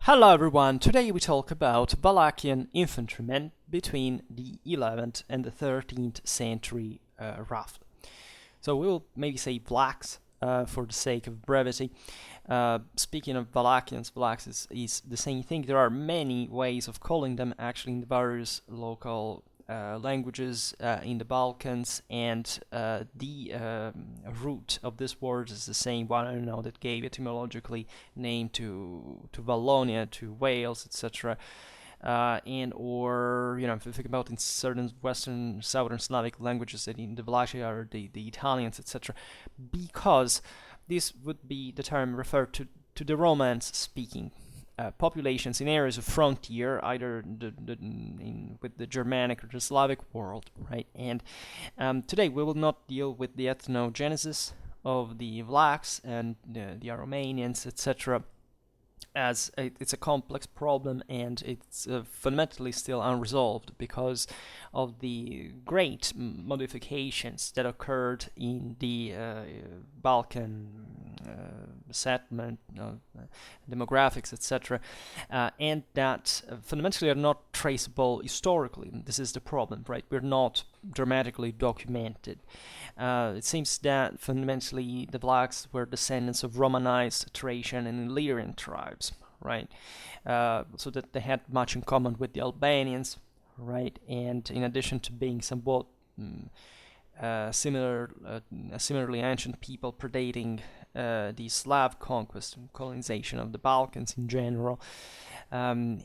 Hello everyone, today we talk about Wallachian infantrymen between the 11th and the 13th century roughly. So we'll maybe say Vlachs for the sake of brevity. Speaking of Wallachians, Vlachs is the same thing. There are many ways of calling them actually in the various local languages in the Balkans, and the root of this word is the same one, I don't know, that gave etymologically name to Wallonia, to Wales, etc. And or if you think about in certain Western, Southern Slavic languages, that in the Vlachia are the Italians, etc. Because this would be the term referred to the Romance-speaking populations in areas of frontier, either with the Germanic or the Slavic world, right? And today we will not deal with the ethnogenesis of the Vlachs and the Aromanians, etc., as it's a complex problem, and it's fundamentally still unresolved because of the great modifications that occurred in the Balkan settlement, demographics, etc., and that fundamentally are not traceable historically. This is the problem, right? We're not dramatically documented. It seems that fundamentally the Vlachs were descendants of Romanized Thracian and Illyrian tribes, right? So that they had much in common with the Albanians, right? And in addition to being somewhat similarly ancient people predating the Slav conquest and colonization of the Balkans in general, the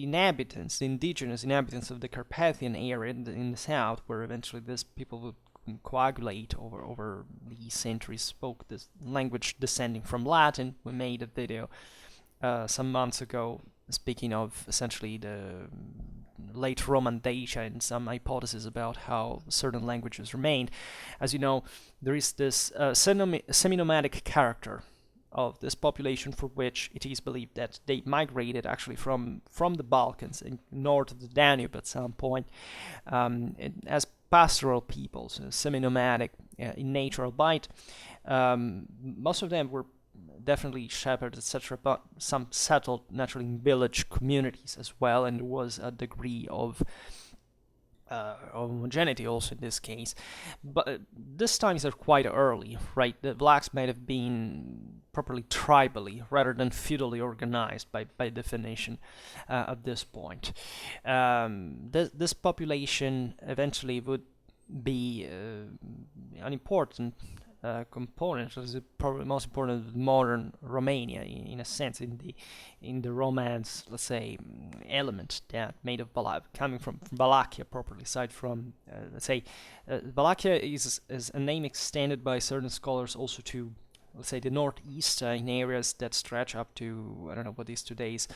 inhabitants, the indigenous inhabitants of the Carpathian area in the south, where eventually these people would coagulate over the centuries, spoke this language descending from Latin. We made a video some months ago speaking of essentially the late Roman Dacia and some hypotheses about how certain languages remained. As you know, there is this semi-nomadic character of this population, for which it is believed that they migrated actually from the Balkans and north of the Danube at some point, as pastoral peoples, semi-nomadic in nature, albeit most of them were definitely shepherds, etc., but some settled naturally in village communities as well, and there was a degree of homogeneity also in this case. But these times are quite early, right? The Vlachs might have been properly tribally rather than feudally organized by definition at this point. This population eventually would be an important component, is probably most important of modern Romania in a sense, in the Romance, let's say, element that made of coming from Wallachia properly, aside from let's say Wallachia is a name extended by certain scholars also to, let's say, the northeast, in areas that stretch up to, I don't know what is today's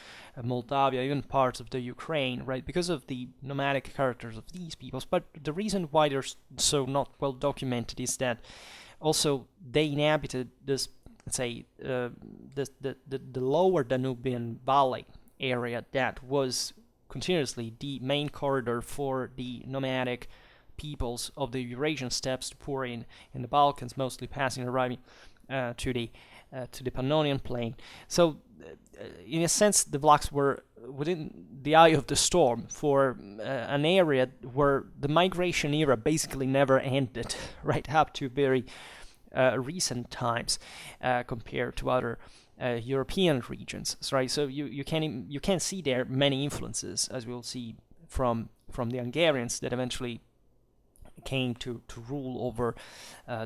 Moldavia, even parts of the Ukraine, right? Because of the nomadic characters of these peoples. But the reason why they're so not well documented is that also they inhabited this, let's say, the lower Danubian valley area that was continuously the main corridor for the nomadic peoples of the Eurasian steppes to pour in the Balkans, mostly arriving to the Pannonian plain. So, in a sense, the Vlachs were within the eye of the storm for an area where the migration era basically never ended, right up to very recent times, compared to other European regions, right? So you can see there many influences, as we'll see from the Hungarians that eventually came to rule over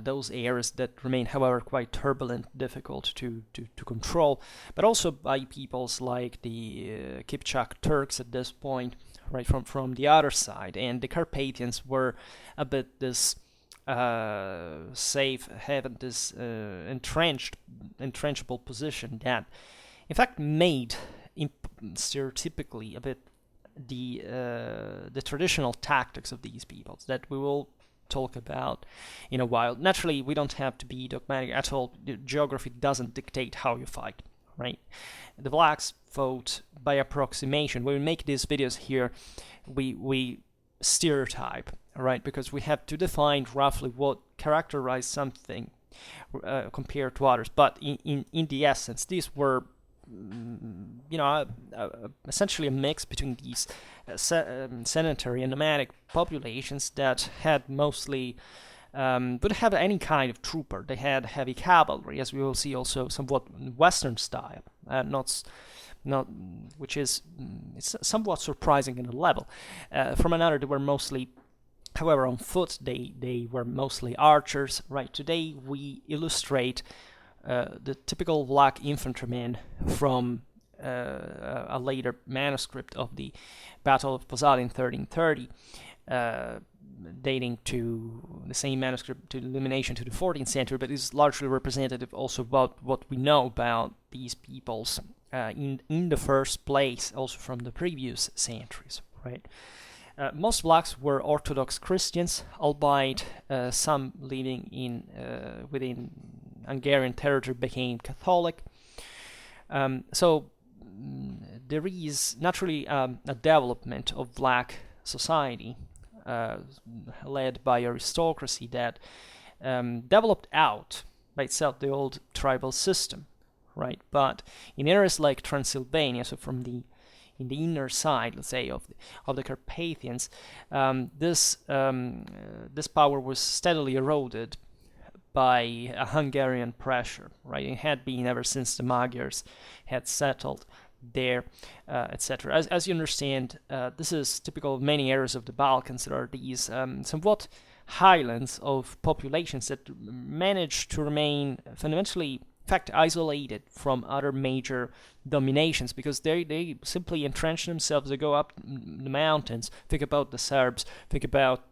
those areas that remain, however, quite turbulent, difficult to control, but also by peoples like the Kipchak Turks at this point, right, from the other side. And the Carpathians were a bit this safe haven, this entrenchable position that, in fact, made stereotypically a bit the traditional tactics of these peoples that we will talk about in a while. Naturally, we don't have to be dogmatic at all. The geography doesn't dictate how you fight, right? The Vlachs fought by approximation. When we make these videos here, we stereotype, right? Because we have to define roughly what characterized something compared to others. But in the essence, these were essentially a mix between these sedentary and nomadic populations that had mostly would have any kind of trooper. They had heavy cavalry, as we will see, also somewhat Western style, not which is it's somewhat surprising in the level. From another, they were mostly, however, on foot. They were mostly archers. Right. Today we illustrate the typical Vlach infantryman from a later manuscript of the Battle of Posada in 1330, dating to the same manuscript to illumination to the 14th century, but is largely representative also about what we know about these peoples in the first place, also from the previous centuries, right? Most Vlachs were Orthodox Christians, albeit some living within Hungarian territory became Catholic. So there is naturally a development of Vlach society led by aristocracy that developed out by itself the old tribal system, right? But in areas like Transylvania, so in the inner side, let's say, of the Carpathians, this power was steadily eroded by a Hungarian pressure, right? It had been ever since the Magyars had settled there, etc. As you understand, this is typical of many areas of the Balkans. There are these somewhat highlands of populations that manage to remain fundamentally, in fact, isolated from other major dominations, because they simply entrench themselves. They go up the mountains. Think about the Serbs. Think about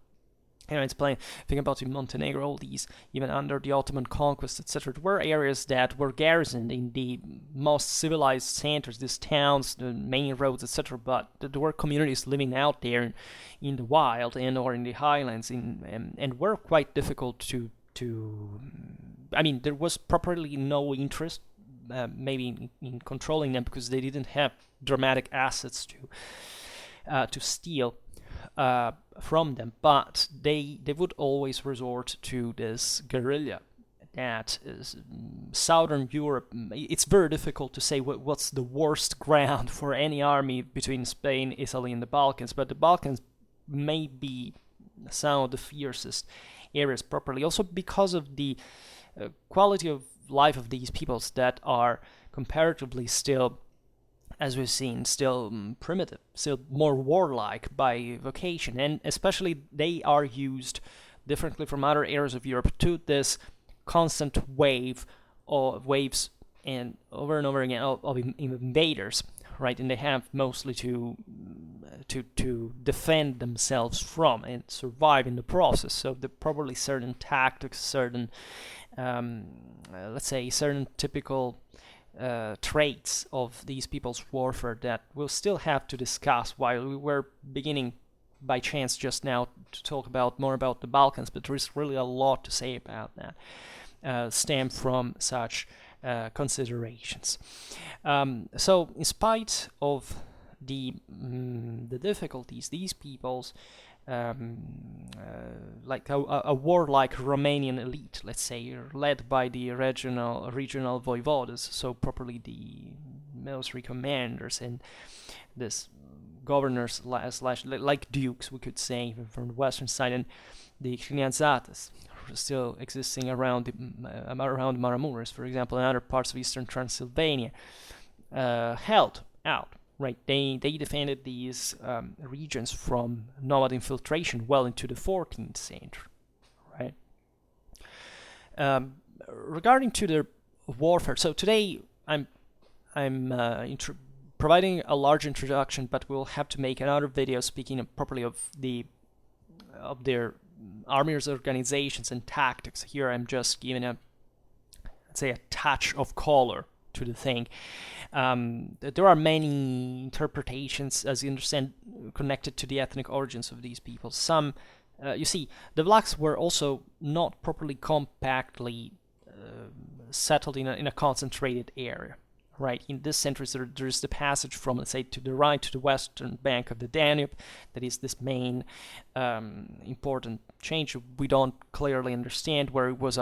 think about in Montenegro, all these, even under the Ottoman conquest, etc. There were areas that were garrisoned in the most civilized centers, these towns, the main roads, etc. But there were communities living out there in the wild or in the highlands, and were quite difficult to. I mean, there was properly no interest, maybe in controlling them, because they didn't have dramatic assets to steal from them, but they would always resort to this guerrilla that is Southern Europe. It's very difficult to say what's the worst ground for any army between Spain, Italy, and the Balkans, but the Balkans may be some of the fiercest areas properly, also because of the quality of life of these peoples that are comparatively still, as we've seen, still primitive, still more warlike by vocation, and especially they are used differently from other areas of Europe to this constant waves and over again of invaders, right? And they have mostly to defend themselves from and survive in the process. So there are probably certain tactics, certain let's say certain typical traits of these people's warfare that we'll still have to discuss, while we were beginning by chance just now to talk more about the Balkans, but there is really a lot to say about that, stem from such considerations. So in spite of the difficulties, these peoples, like a warlike Romanian elite, let's say, led by the regional voivodas, so properly the military commanders and this governors slash like dukes, we could say, from the western side, and the XI-XIII, still existing around Maramuresh, for example, and other parts of eastern Transylvania, held out. Right, they defended these regions from nomad infiltration well into the 14th century. Right. Regarding to their warfare, so today I'm providing a large introduction, but we'll have to make another video speaking properly of their armies, organizations, and tactics. Here I'm just giving let's say, a touch of color to the thing. There are many interpretations, as you understand, connected to the ethnic origins of these people. Some, you see, the Vlachs were also not properly compactly settled in a concentrated area, right? In this century, there is the passage from, let's say, to the right, to the western bank of the Danube. That is this main important change. We don't clearly understand where it was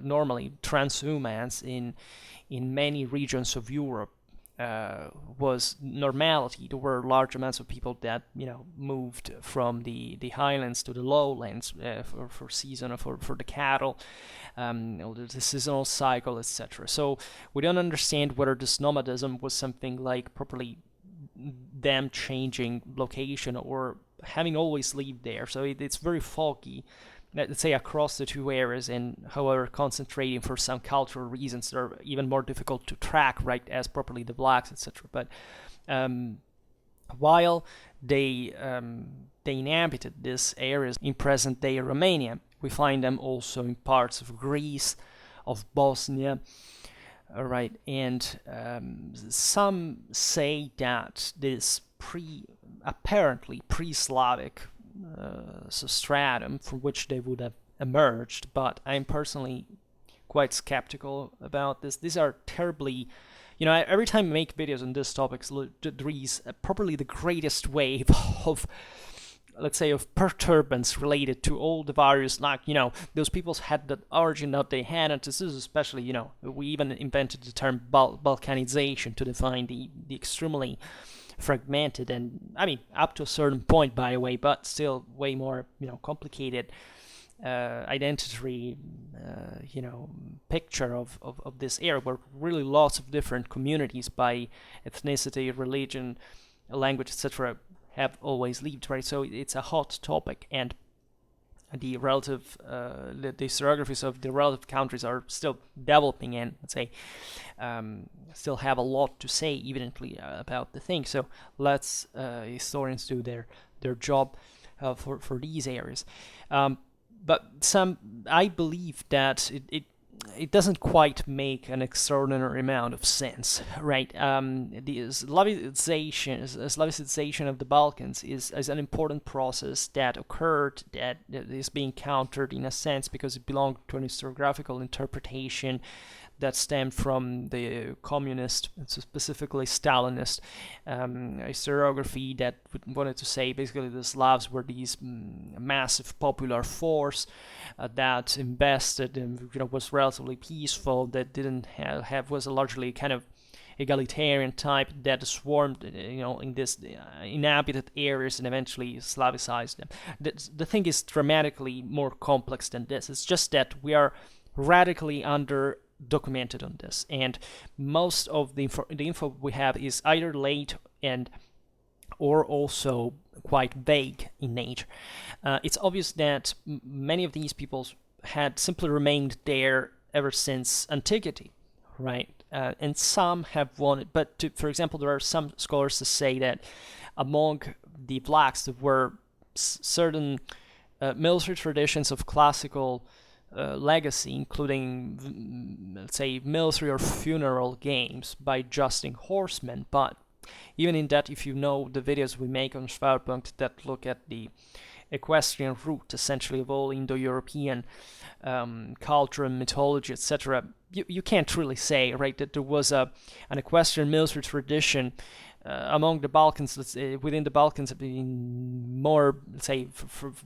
normally transhumance in many regions of Europe was normality. There were large amounts of people that moved from the highlands to the lowlands for season or for the cattle, the seasonal cycle, etc. So we don't understand whether this nomadism was something like properly them changing location or having always lived there. So it's very foggy, let's say, across the two areas, and however concentrating for some cultural reasons that are even more difficult to track, right, as properly the Vlachs, etc. But while they inhabited these areas in present-day Romania, we find them also in parts of Greece, of Bosnia, right, and some say that this apparently pre-Slavic substratum from which they would have emerged, but I'm personally quite skeptical about this. These are terribly, every time I make videos on this topic, there is probably the greatest wave of, let's say, of perturbance related to all the various, those peoples had the origin that they had, and this is especially, we even invented the term Balkanization to define the extremely fragmented, and up to a certain point, by the way, but still way more complicated identity picture of this era, where really lots of different communities by ethnicity, religion, language, etc. have always lived, right? So it's a hot topic, and the relative the historiographies of the relative countries are still developing, and let's say still have a lot to say evidently about the thing. So let's historians do their job for these areas. But I believe that it doesn't quite make an extraordinary amount of sense, right? The Slavicization of the Balkans is an important process that occurred, that is being countered in a sense because it belonged to an historiographical interpretation that stemmed from the communist, specifically Stalinist historiography that wanted to say basically the Slavs were these massive popular force that invested and was relatively peaceful, that didn't have was a largely kind of egalitarian type that swarmed in this inhabited areas and eventually Slavicized them. The thing is dramatically more complex than this. It's just that we are radically documented on this, and most of the info we have is either late or also quite vague in nature. It's obvious that many of these peoples had simply remained there ever since antiquity, right? And some have wanted, but for example, there are some scholars that say that among the Vlachs there were certain military traditions of classical legacy, including, let's say, military or funeral games by jousting horsemen. But even in that, if you know the videos we make on Schwerpunkt that look at the equestrian route, essentially, of all Indo-European culture and mythology, etc., you can't really say, right, that there was an equestrian military tradition among the Balkans, within the Balkans, more, let's say,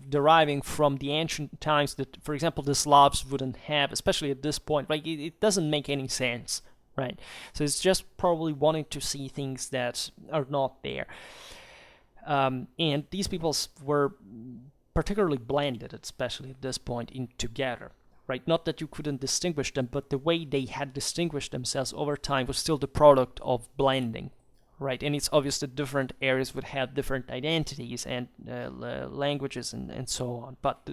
deriving from the ancient times that, for example, the Slavs wouldn't have, especially at this point. Right, it doesn't make any sense, right? So it's just probably wanting to see things that are not there. And these peoples were particularly blended, especially at this point, in together. Right? Not that you couldn't distinguish them, but the way they had distinguished themselves over time was still the product of blending. Right, and it's obvious that different areas would have different identities and languages and so on. But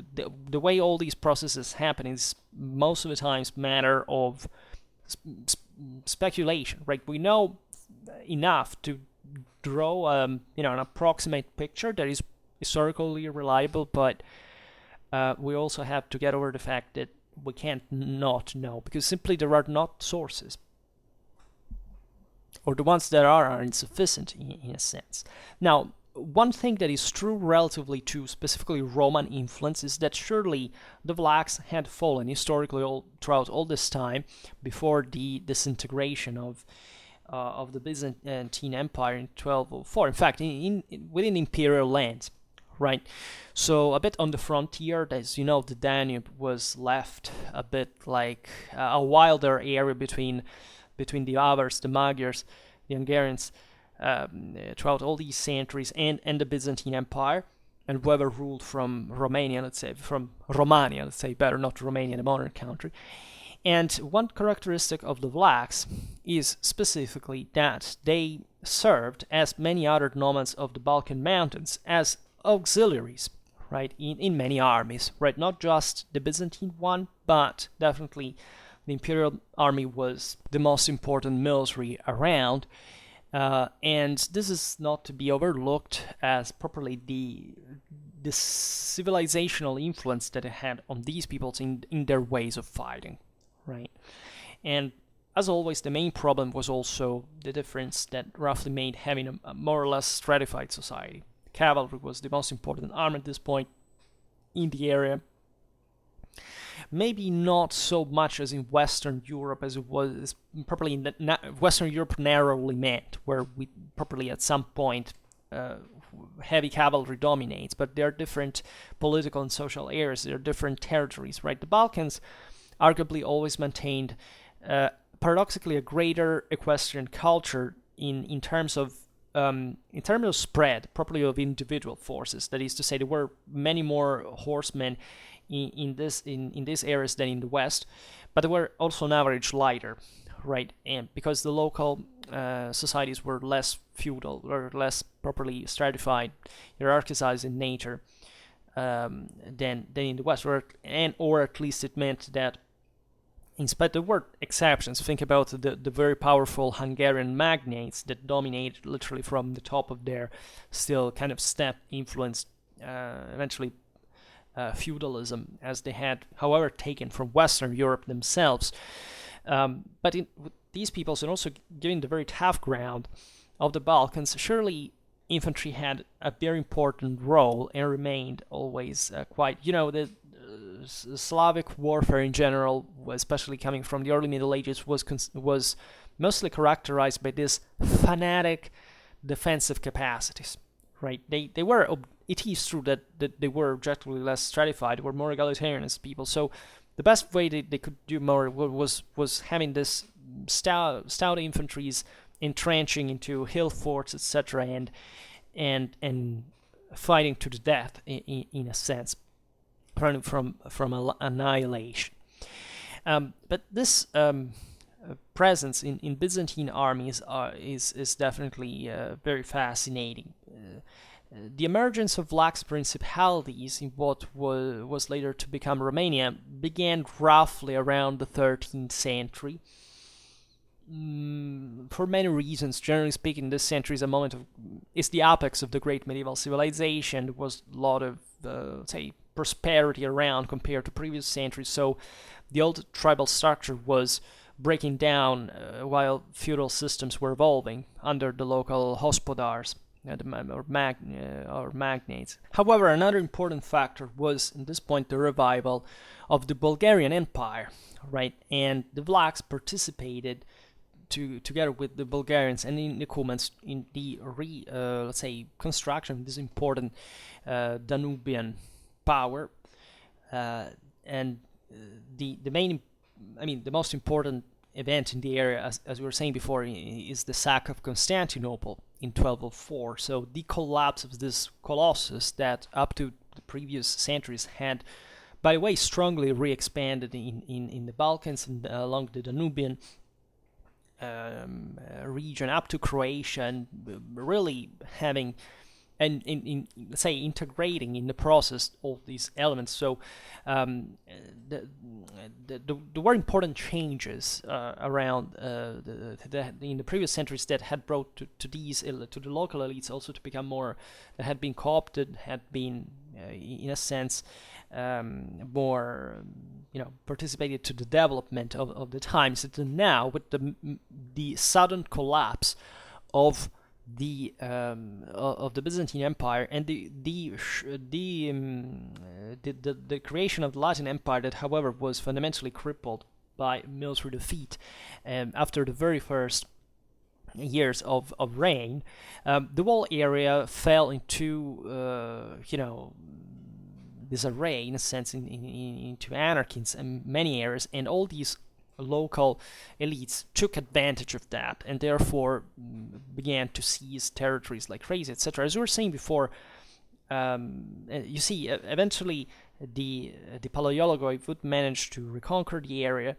the way all these processes happen is most of the times matter of speculation. Right, we know enough to draw an approximate picture that is historically reliable, but we also have to get over the fact that we can't not know, because simply there are not sources, or the ones that are insufficient in a sense. Now, one thing that is true relatively to specifically Roman influence is that surely the Vlachs had fallen historically throughout all this time before the disintegration of the Byzantine Empire in 1204. In fact, within imperial lands, right? So a bit on the frontier, as you know, the Danube was left a bit like a wilder area between the Avars, the Magyars, the Hungarians, throughout all these centuries, and the Byzantine Empire, and whoever ruled from Romania, let's say, better, not Romania, the modern country. And one characteristic of the Vlachs is specifically that they served, as many other nomads of the Balkan Mountains, as auxiliaries, right, in many armies, right, not just the Byzantine one, but definitely the imperial army was the most important military around, and this is not to be overlooked as properly the civilizational influence that it had on these peoples in their ways of fighting, right? And as always, the main problem was also the difference that roughly made having a more or less stratified society. Cavalry was the most important arm at this point in the area. Maybe not so much as in Western Europe as it was properly in Western Europe narrowly meant, where we properly at some point heavy cavalry dominates, but there are different political and social areas, there are different territories, right? The Balkans arguably always maintained paradoxically a greater equestrian culture in terms of spread, properly, of individual forces. That is to say, there were many more horsemen in these areas than in the West, but they were also on average lighter, right? And because the local societies were less feudal, or less properly stratified, hierarchized in nature than in the West, or at least it meant that, in spite there were exceptions. Think about the very powerful Hungarian magnates that dominated literally from the top of their still kind of steppe influenced eventually feudalism, as they had, however, taken from Western Europe themselves. But these peoples, and also given the very tough ground of the Balkans, surely infantry had a very important role and remained always quite, the Slavic warfare in general, especially coming from the early Middle Ages, was mostly characterized by this fanatic defensive capacities, right? They were, it is true that they were objectively less stratified, were more egalitarian as people, so the best way they could do more was having this stout infantries entrenching into hill forts, etc., and fighting to the death in a sense, from annihilation. But this presence in Byzantine armies is definitely very fascinating. The emergence of Vlach's principalities in what was later to become Romania began roughly around the 13th century. For many reasons, generally speaking, this century is the apex of the great medieval civilization. There was a lot of, prosperity around compared to previous centuries, so the old tribal structure was breaking down while feudal systems were evolving under the local hospodars or magnates. However, another important factor was, at this point, the revival of the Bulgarian Empire, right? And the Vlachs participated together with the Bulgarians and the Ecumens in the construction of this important Danubian power, and the most important event in the area, as we were saying before, is the sack of Constantinople in 1204. So the collapse of this colossus that up to the previous centuries had, by the way, strongly re-expanded in the Balkans and along the Danubian region up to Croatia, and really having and integrating in the process all these elements. So there were important changes around in the previous centuries that had brought to the local elites also to become more, that had been co-opted, had been in a sense more participated to the development of the times. And now with the sudden collapse of of the Byzantine Empire, and the creation of the Latin Empire, that however was fundamentally crippled by military defeat after the very first years of reign. The whole area fell into disarray, in a sense, into anarchy in many areas, and all these local elites took advantage of that, and therefore began to seize territories like crazy, etc. As we were saying before, you see, eventually the Palaiologoi would manage to reconquer the area,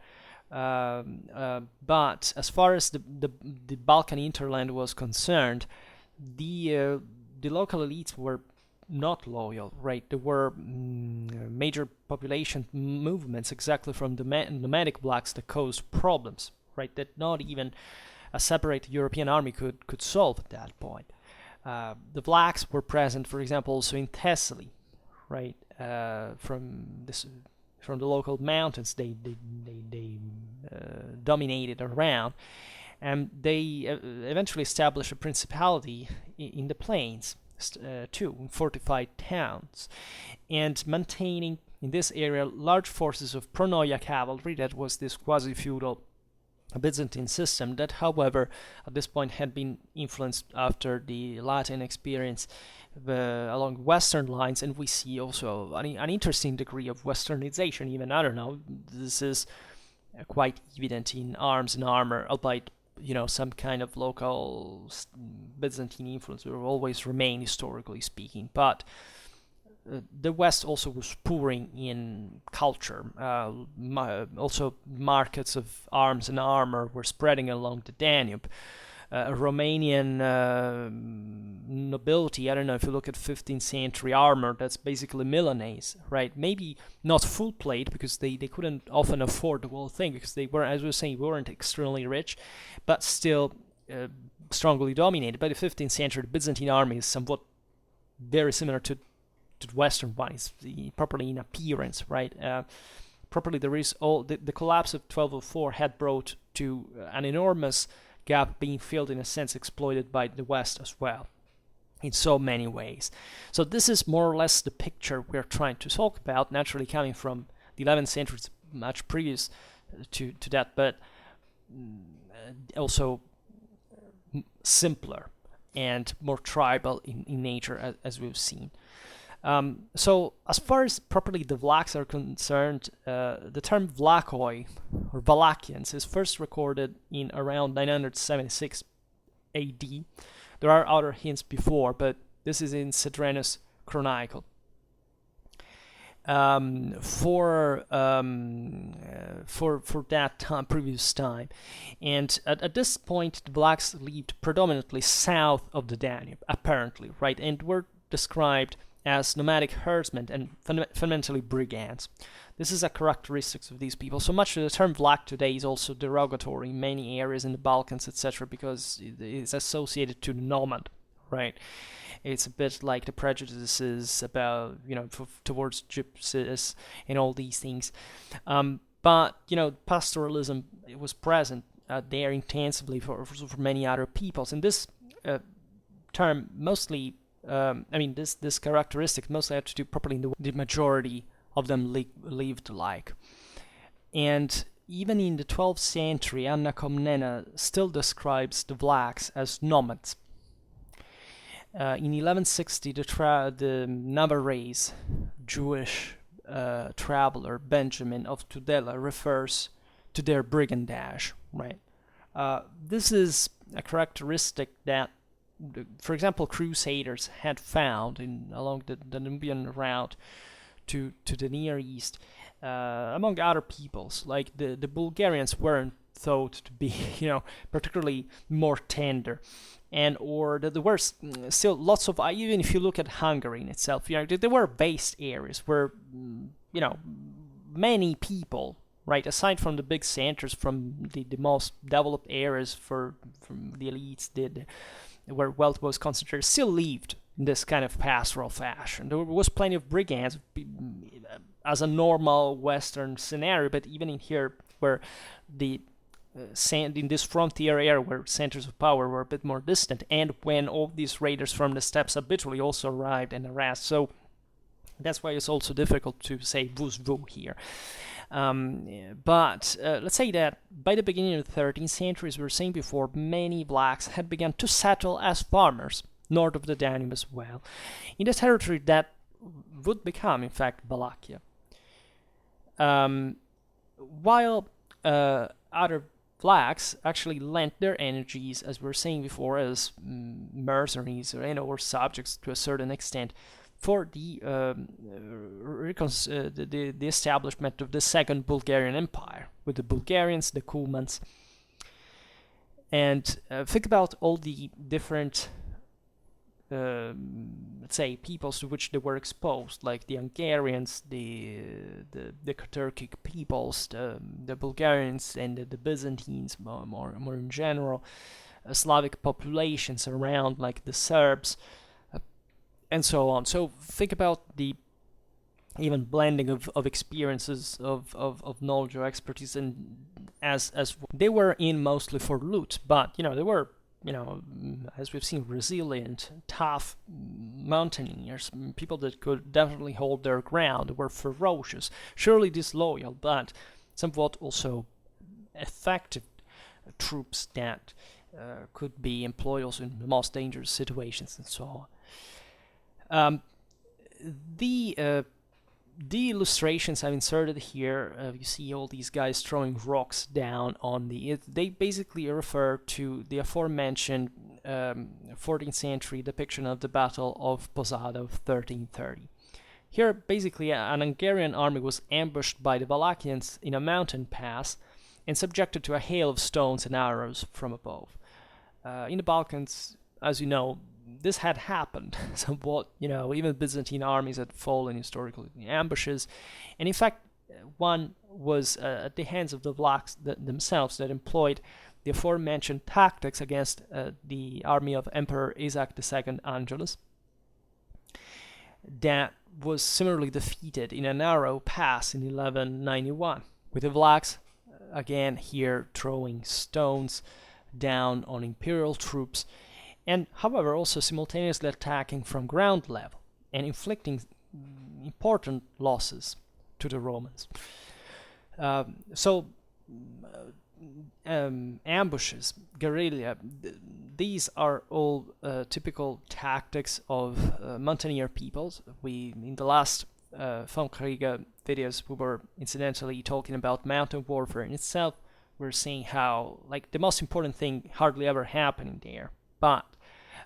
but as far as the Balkan hinterland was concerned, the local elites were not loyal, right? There were major population movements exactly from the nomadic Vlachs that caused problems, right? That not even a separate European army could solve at that point. The Vlachs were present, for example, also in Thessaly, right? From the local mountains, they dominated around, and they eventually established a principality in the plains. Too, fortified towns, and maintaining in this area large forces of pronoia cavalry. That was this quasi-feudal Byzantine system that, however, at this point had been influenced after the Latin experience along Western lines, and we see also an interesting degree of Westernization. Even, I don't know, this is quite evident in arms and armor, albeit some kind of local Byzantine influence will always remain, historically speaking. But the West also was pouring in culture. Also, markets of arms and armor were spreading along the Danube. Romanian nobility, I don't know, if you look at 15th century armor, that's basically Milanese, right? Maybe not full plate, because they couldn't often afford the whole thing, because they were, as we were saying, weren't extremely rich, but still strongly dominated. By the 15th century, the Byzantine army is somewhat very similar to the Western one. It's properly in appearance, right? Properly, there is all the collapse of 1204 had brought to an enormous gap being filled, in a sense, exploited by the West as well, in so many ways. So this is more or less the picture we're trying to talk about, naturally coming from the 11th century, it's much previous to that, but also simpler and more tribal in nature, as we've seen. So as far as properly the Vlachs are concerned, the term Vlachoi, or Valachians, is first recorded in around 976 AD. There are other hints before, but this is in Cedrenus Chronicle. For that time, previous time, and at this point, the Vlachs lived predominantly south of the Danube, apparently, right, and were described as nomadic herdsmen and fundamentally brigands. This is a characteristic of these people. So much of the term Vlach today is also derogatory in many areas in the Balkans, etc., because it is associated to the nomad, right? It's a bit like the prejudices about, towards gypsies and all these things. But, pastoralism, it was present there intensively for many other peoples. And this term mostly, this characteristic mostly had to do properly in the majority of them lived like. And even in the 12th century, Anna Komnena still describes the Vlachs as nomads. In 1160, the Navarrese Jewish traveler Benjamin of Tudela refers to their brigandage, right? This is a characteristic that, for example, crusaders had found along the Danubian route to the Near East, among other peoples. Like the Bulgarians weren't thought to be, particularly more tender, or there were still lots of, even if you look at Hungary in itself, there were vast areas where, many people, right, aside from the big centers, from the most developed areas from the elites, where wealth was concentrated, still lived in this kind of pastoral fashion. There was plenty of brigands as a normal Western scenario, but even in here, where the in this frontier area where centers of power were a bit more distant, and when all these raiders from the steppes habitually also arrived and harassed. So that's why it's also difficult to say who's who here. But let's say that by the beginning of the 13th century, as we were saying before, many Vlachs had begun to settle as farmers north of the Danube as well, in the territory that would become, in fact, Wallachia. While other Vlachs actually lent their energies, as we were saying before, as mercenaries or subjects to a certain extent, for the establishment of the Second Bulgarian Empire, with the Bulgarians, the Cumans. And think about all the different, let's say, peoples to which they were exposed, like the Hungarians, the Turkic peoples, the Bulgarians, and the Byzantines, more in general, Slavic populations around, like the Serbs, and so on. So think about the even blending of experiences, of knowledge or expertise, and as they were in mostly for loot, but they were, as we've seen, resilient, tough mountaineers, people that could definitely hold their ground, were ferocious, surely disloyal, but somewhat also effective troops that could be employed also in the most dangerous situations and so on. The illustrations I've inserted here, you see all these guys throwing rocks down on they basically refer to the aforementioned 14th century depiction of the Battle of Posada of 1330. Here, basically, an Hungarian army was ambushed by the Wallachians in a mountain pass and subjected to a hail of stones and arrows from above. In the Balkans, as you know, this had happened somewhat. Even Byzantine armies had fallen historically in ambushes, and in fact, one was at the hands of the Vlachs themselves that employed the aforementioned tactics against the army of Emperor XI-XIII Angelus, that was similarly defeated in a narrow pass in 1191, with the Vlachs again here throwing stones down on imperial troops, and however also simultaneously attacking from ground level and inflicting important losses to the Romans. Ambushes, guerrilla, these are all typical tactics of mountaineer peoples. In the last Kampfkriege videos, we were incidentally talking about mountain warfare in itself. We're seeing how, the most important thing hardly ever happening there. But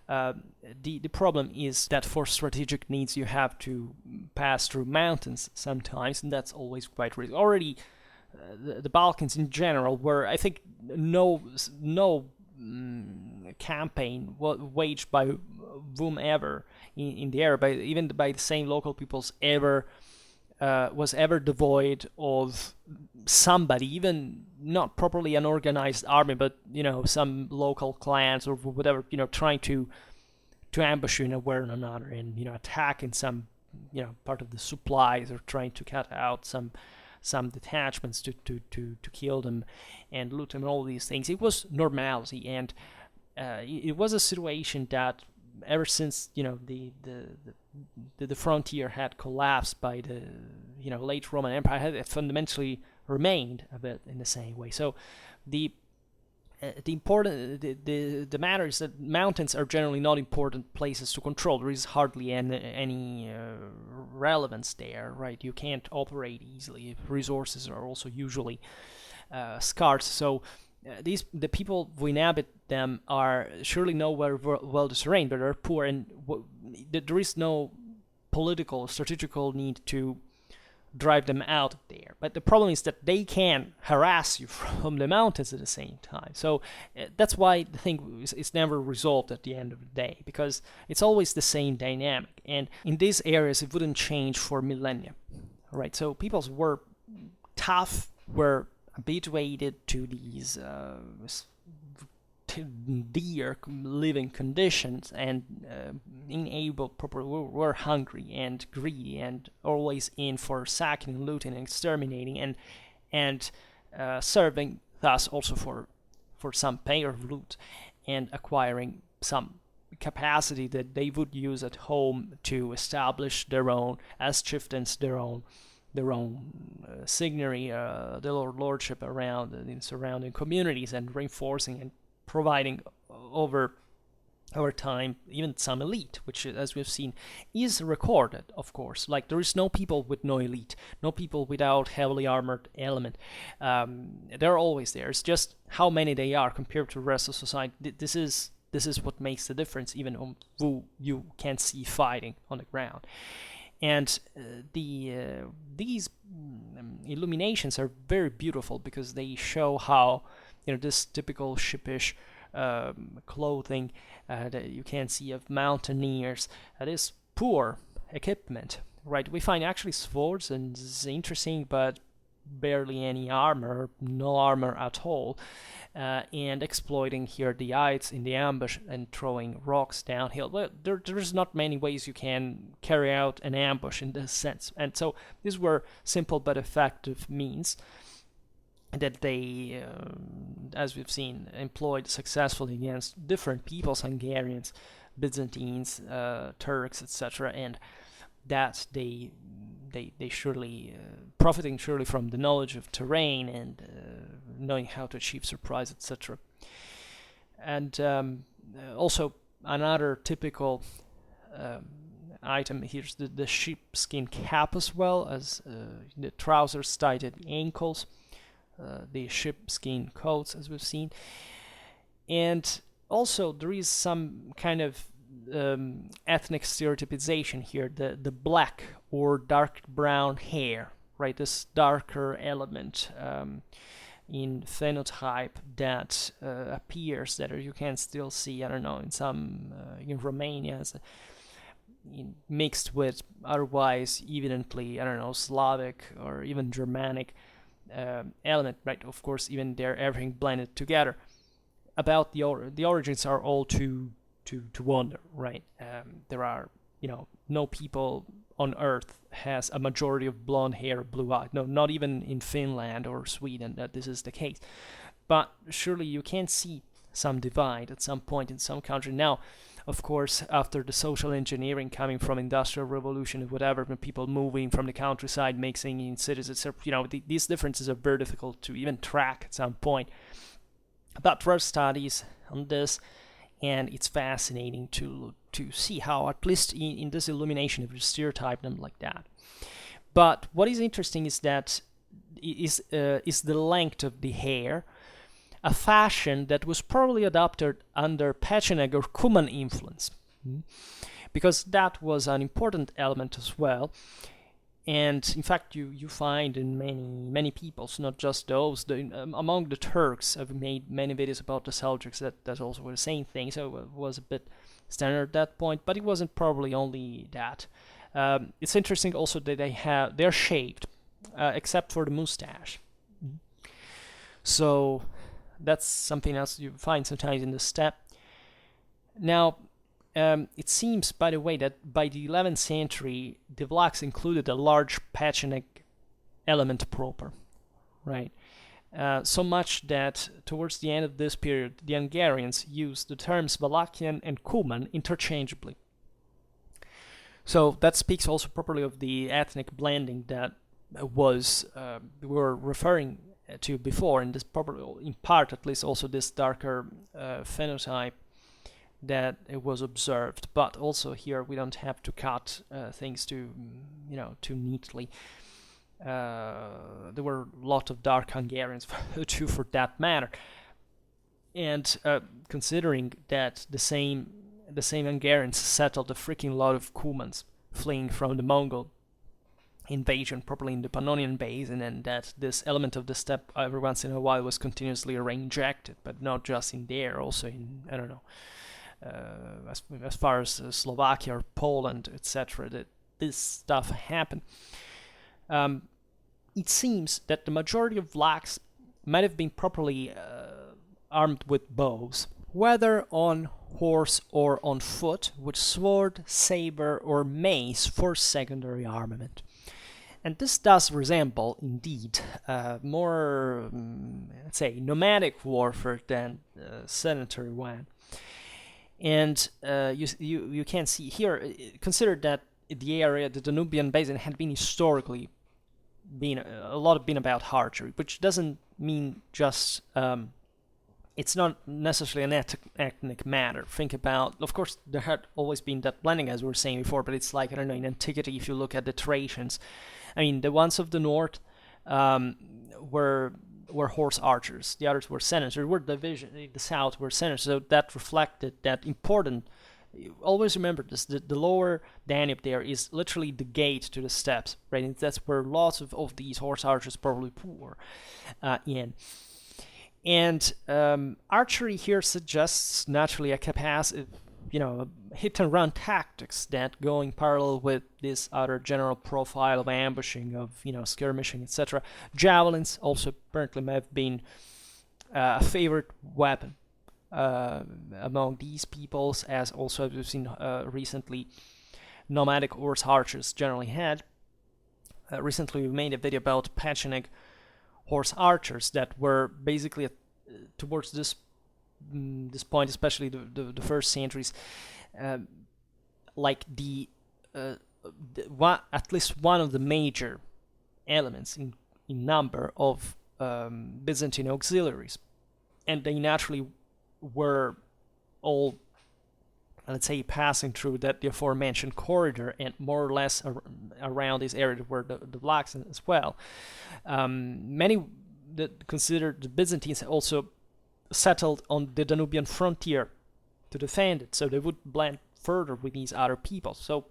the problem is that for strategic needs you have to pass through mountains sometimes, and that's always quite risky. Already, the Balkans in general were, I think, no campaign waged by whomever in the area, even by the same local peoples, was ever devoid of somebody, even not properly an organized army, but some local clans or whatever, trying to ambush you in a way or another, and attack in some part of the supplies, or trying to cut out some detachments to kill them and loot them, and all these things. It was normality, and it was a situation that ever since the frontier had collapsed by the late Roman Empire, had fundamentally remained a bit in the same way. So the matter is that mountains are generally not important places to control. There is hardly any relevance there, right? You can't operate easily. Resources are also usually scarce. So the people who inhabit them are surely nowhere well discerned, but are poor, and there is no political, strategical need to drive them out of there. But the problem is that they can harass you from the mountains at the same time. So that's why the thing is never resolved at the end of the day, because it's always the same dynamic. And in these areas, it wouldn't change for millennia, right? So peoples were tough, were habituated to these dear living conditions, and were hungry and greedy and always in for sacking, looting, and exterminating, and serving thus also for some pay of loot, and acquiring some capacity that they would use at home to establish their own, as chieftains, their own seigneury, their lordship around the surrounding communities, and reinforcing and providing over time even some elite, which, as we've seen, is recorded, of course. Like, there is no people with no elite, no people without heavily armored element. They're always there. It's just how many they are compared to the rest of society. This is what makes the difference, even on who you can see fighting on the ground. And these illuminations are very beautiful because they show how, this typical shippish clothing that you can see of mountaineers, this poor equipment, right? We find actually swords, and it's interesting, but barely any armor, no armor at all, and exploiting here the ice in the ambush and throwing rocks downhill. Well, there's not many ways you can carry out an ambush in this sense, and so these were simple but effective means that they, as we've seen, employed successfully against different peoples, Hungarians, Byzantines, Turks, etc., and that they surely, profiting surely from the knowledge of terrain and knowing how to achieve surprise, etc. And also another typical item here's the sheepskin cap, as well as the trousers tied at the ankles, the sheepskin coats, as we've seen. And also there is some kind of ethnic stereotypization here, the black or dark brown hair, right? This darker element in phenotype that appears, that you can still see, I don't know, in some in Romania, mixed with otherwise evidently, I don't know, Slavic or even Germanic element, right? Of course, even there, everything blended together. About the origins are all to wonder, right? There are, no people on Earth has a majority of blonde hair, blue eyes. No, not even in Finland or Sweden that this is the case. But surely you can see some divide at some point in some country. Now, of course, after the social engineering coming from industrial revolution and whatever, when people moving from the countryside, mixing in cities, etc., these differences are very difficult to even track at some point. But there are studies on this, and it's fascinating to see how, at least in this illumination, if you stereotype them like that. But what is interesting is that is the length of the hair, a fashion that was probably adopted under Pecheneg or Cuman influence, because that was an important element as well. And in fact, you find in many peoples, not just those, among the Turks, I've made many videos about the Seljuks that also were the same thing, so it was a bit standard at that point, but it wasn't probably only that. It's interesting also that they're shaved, except for the mustache. So that's something else you find sometimes in the steppe. Now, it seems, by the way, that by the 11th century, the Vlachs included a large Pecheneg element proper, right? So much that towards the end of this period, the Hungarians used the terms Wallachian and Cuman interchangeably. So that speaks also properly of the ethnic blending that we were referring to before, and this probably, in part at least, also this darker phenotype that it was observed. But also here we don't have to cut things too neatly. There were a lot of dark Hungarians too, for that matter. And considering that the same Hungarians settled a freaking lot of Cumans fleeing from the Mongol invasion, probably in the Pannonian Basin, and that this element of the steppe every once in a while was continuously reinjected, but not just in there, also in, I don't know, as far as Slovakia or Poland, etc., that this stuff happened. It seems that the majority of Vlachs might have been properly armed with bows, whether on horse or on foot, with sword, saber, or mace for secondary armament. And this does resemble, indeed, more, let's say, nomadic warfare than sedentary one. And you can see here, consider that the area, the Danubian basin, had been historically been about archery, which doesn't mean just it's not necessarily an ethnic matter. Think about, of course, there had always been that blending, as we were saying before, but it's like, I don't know, in antiquity, if you look at the Thracians, I mean, the ones of the north were horse archers, the others were senators, there were division, the south were senators, so that reflected that important. Always remember this, the lower Danube there is literally the gate to the steppes, right? And that's where lots of these horse archers probably were in. And archery here suggests naturally a capacity, hit and run tactics that going parallel with this other general profile of ambushing, of skirmishing, etc. Javelins also apparently may have been a favorite weapon among these peoples, as also we've seen recently nomadic horse archers generally had. Recently we made a video about Pecheneg horse archers that were basically towards this point, especially the first centuries, like at least one of the major elements in number of Byzantine auxiliaries, and they naturally were all, let's say, passing through the aforementioned corridor, and more or less around this area were the Vlachs as well. Many that considered the Byzantines also settled on the Danubian frontier to defend it, so they would blend further with these other peoples. So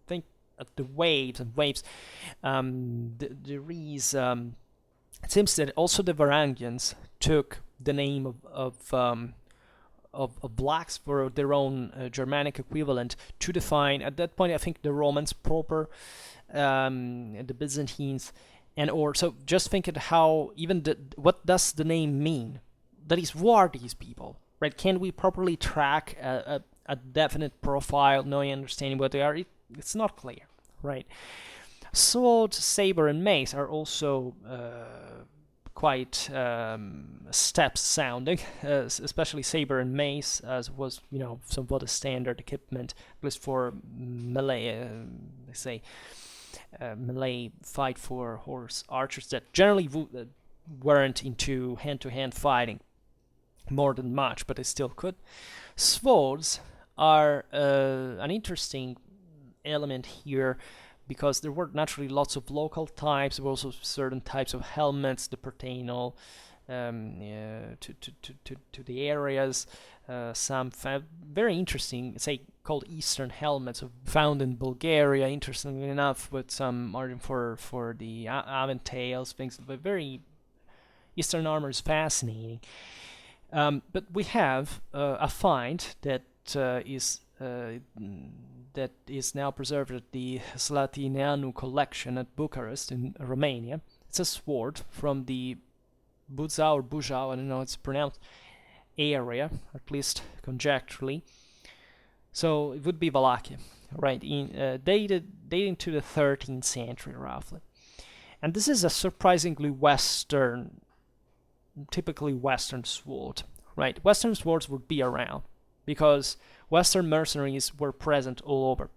think of the waves and waves. There is it seems that also the Varangians took the name of Vlachs for their own Germanic equivalent to define, at that point, I think, the Romans proper, the Byzantines, so just think at how even what does the name mean? That is, who are these people, right? Can we properly track a definite profile, knowing, understanding what they are? It's not clear, right? Sword, saber, and mace are also quite steps sounding, especially saber and mace, as was somewhat a standard equipment, at least for melee, melee fight for horse archers that generally weren't into hand-to-hand fighting more than much, but they still could. Swords are an interesting element here, because there were naturally lots of local types. There were also certain types of helmets that pertain all to the areas. Some very interesting, say, called Eastern helmets, found in Bulgaria, interestingly enough, with some margin for the aventails, things. But very Eastern armor is fascinating. But we have a find that is now preserved at the Slatineanu collection at Bucharest in Romania. It's a sword from the Buzău or Buzău, I don't know how it's pronounced, area, at least conjecturally. So it would be Wallachia, right? Dating to the 13th century, roughly. And this is a surprisingly typically Western sword, right? Western swords would be around because Western mercenaries were present all over.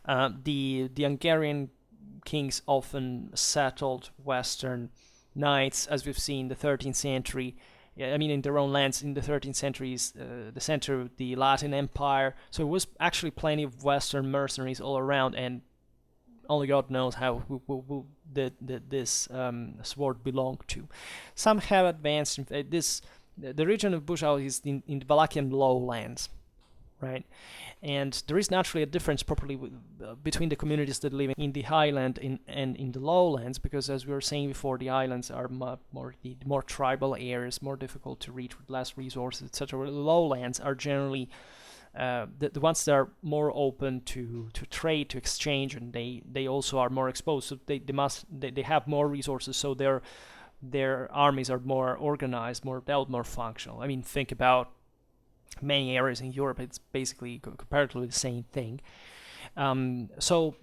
The Hungarian kings often settled Western knights, as we've seen in the 13th century. I mean, in their own lands in the 13th century is the center of the Latin Empire. So it was actually plenty of Western mercenaries all around, and only God knows who this sword belonged to. Some have advanced. The region of Buzău is in the Wallachian lowlands, right? And there is naturally a difference properly between the communities that live in the highland and in the lowlands, because as we were saying before, the islands are more tribal areas, more difficult to reach with less resources, etc. The lowlands are generally the ones that are more open to trade, to exchange, and they also are more exposed. So they have more resources, so their armies are more organized, more functional. I mean, think about many areas in Europe. It's basically comparatively the same thing. So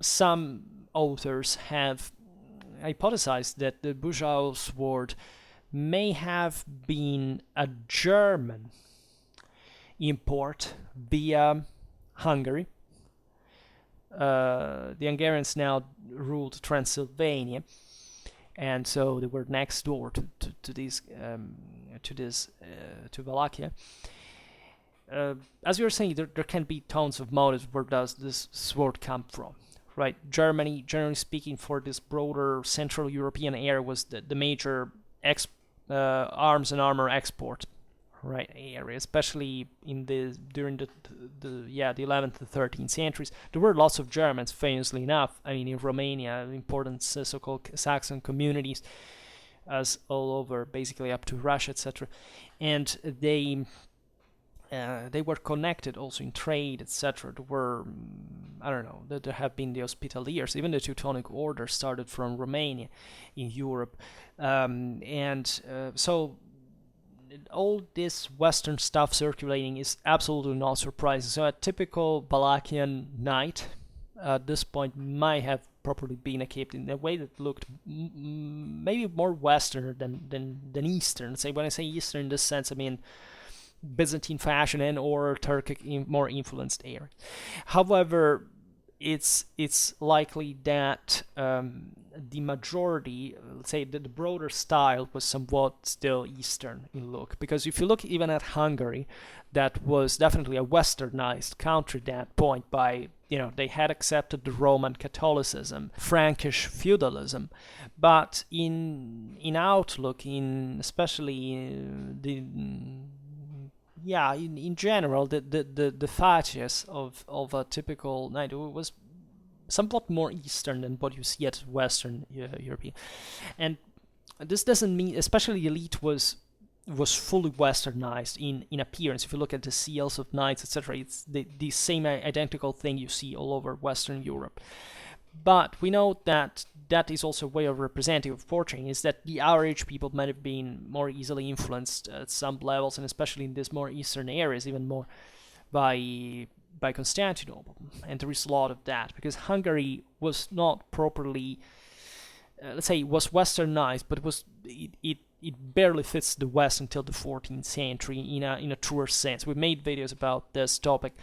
some authors have hypothesized that the Bujau sword may have been a German import via Hungary. The Hungarians now ruled Transylvania, and so they were next door to Wallachia. As you were saying, there can be tons of motives. Where does this sword come from? Right, Germany, generally speaking, for this broader Central European area, was the major arms and armor export, right, area, especially during the 11th and 13th centuries. There were lots of Germans, famously enough. I mean, in Romania, important so-called Saxon communities, as all over, basically up to Russia, etc. And they were connected also in trade, etc. There were, there have been the Hospitaliers. Even the Teutonic Order started from Romania in Europe. So all this Western stuff circulating is absolutely not surprising. So a typical Wallachian knight at this point might have probably been equipped in a way that looked maybe more Western than Eastern. When I say Eastern in this sense, I mean Byzantine fashion and or Turkic more influenced area. However, it's likely that the majority, let's say, the broader style was somewhat still Eastern in look. Because if you look even at Hungary, that was definitely a westernized country at that point. By they had accepted the Roman Catholicism, Frankish feudalism, but in outlook, especially in general, the fascias of a typical knight was somewhat more Eastern than what you see at Western European. And this doesn't mean, especially elite was fully westernized in appearance. If you look at the seals of knights, etc., it's the same identical thing you see all over Western Europe. But we know that is also a way of representing, of portraying, is that the average people might have been more easily influenced at some levels, and especially in these more eastern areas, even more by Constantinople. And there is a lot of that, because Hungary was not properly, was westernized, but it barely fits the West until the 14th century in a truer sense. We made videos about this topic,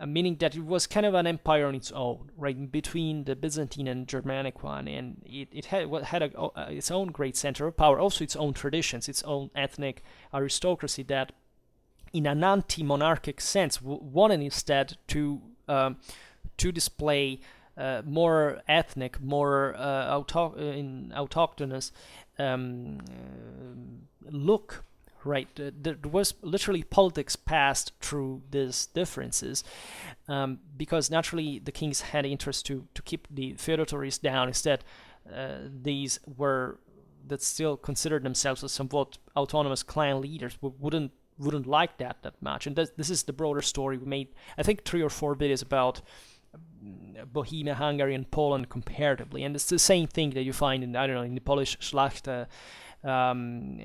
meaning that it was kind of an empire on its own, right, between the Byzantine and Germanic one, and it had its own great center of power, also its own traditions, its own ethnic aristocracy that, in an anti-monarchic sense, wanted instead to display more ethnic, more autochthonous look. Right, there was literally politics passed through these differences, because naturally the kings had interest to keep the feudatories down. Instead, these that still considered themselves as somewhat autonomous clan leaders wouldn't like that much. And this is the broader story. We made, I think, 3 or 4 videos about Bohemia, Hungary, and Poland comparatively, and it's the same thing that you find in the Polish Szlachta. In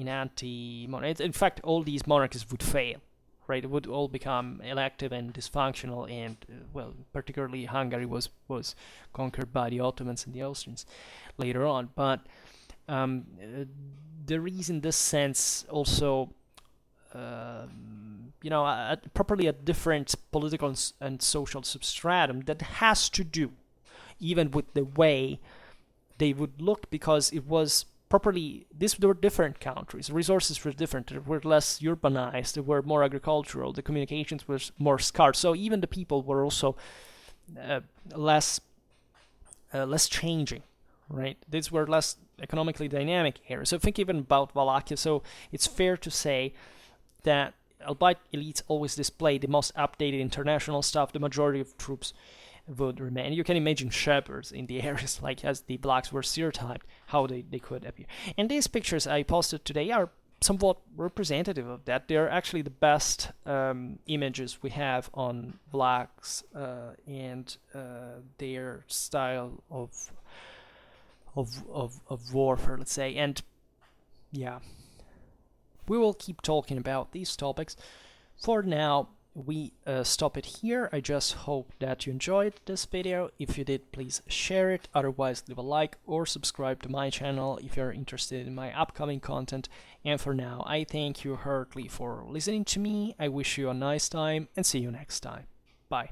anti-monarchy. In fact, all these monarchies would fail, right? It would all become elective and dysfunctional, and particularly Hungary was conquered by the Ottomans and the Austrians later on. But there is, in this sense, also properly a different political and social substratum that has to do even with the way they would look, because it was properly, there were different countries, resources were different, they were less urbanized, they were more agricultural, the communications were more scarce, so even the people were also less changing, right? These were less economically dynamic areas. So think even about Wallachia. So it's fair to say that albeit elites always display the most updated international stuff, the majority of troops would remain. You can imagine shepherds in the areas, like as the blacks were stereotyped, how they could appear. And these pictures I posted today are somewhat representative of that. They're actually the best images we have on blacks and their style of warfare, let's say. And yeah, we will keep talking about these topics. For now, we stop it here. I just hope that you enjoyed this video. If you did, please share it. Otherwise, leave a like or subscribe to my channel if you're interested in my upcoming content. And for now, I thank you heartily for listening to me. I wish you a nice time and see you next time. Bye.